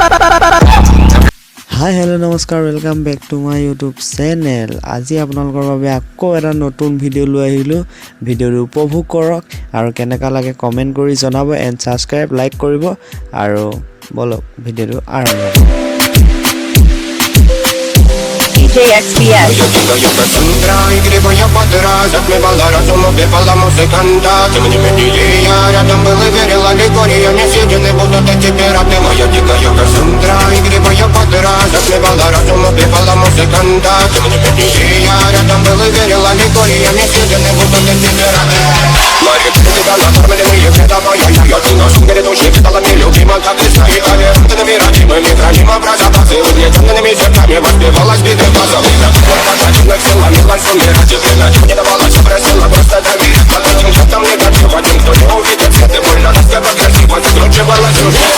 Hi, hello, namaskar, welcome back to my YouTube channel. আজি আপোনালোকৰ বাবে আকৌ এটা নতুন ভিডিও লৈ আহিলো। ভিডিওটো উপভোগ কৰক আৰু কেনেকা লাগে কমেন্ট কৰি জনাব এণ্ড সাবস্ক্ৰাইব লাইক কৰিব আৰু বলক ভিডিওটো আৰম্ভ কৰক। XBS. Я Кассандра, игривая подра, затмевала разум, убивала музыканта. Тем не менее, я рядом был и верила легория. Не съедены будут эти пираты. Моя дикая Кассандра, игривая подра, затмевала разум, убивала музыканта. Тем не менее, я рядом был и верила легория. Не съедены будут эти пираты. Мария, ты на кормленные предавая. Я ты на сумке души, питала мне любима, как весна и аллергенными родимыми. Храним образа базы, угнетенными зерками. Воспевалась биты база. Пошатенных сила, милан суммировать время. Не давалась, просила просто доверить. Под этим чатом негатив, один, кто не увидит свет и больно. Раскрыва красиво, закручивала сюжет.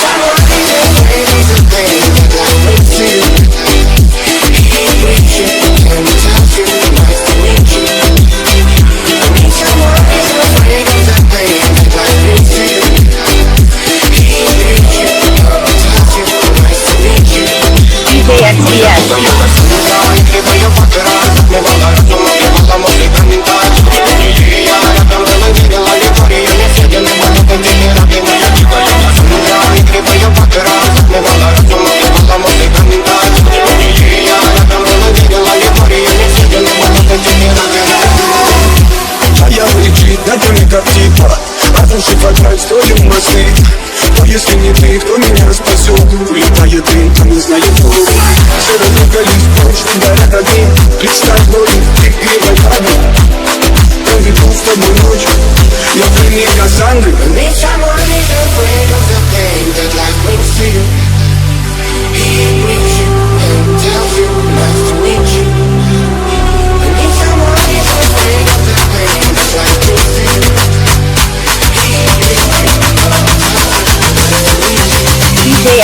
Столим мосты. Но если не ты, кто меня спасет? Улетает дым, там не знает кто. Все разругались, прочь, горят огни. Представь ночь, ты игривой правды. Проведу с тобой ночь. Я пленник Кассандры.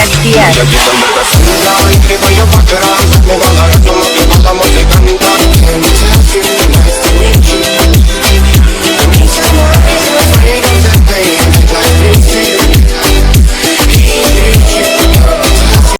XBS.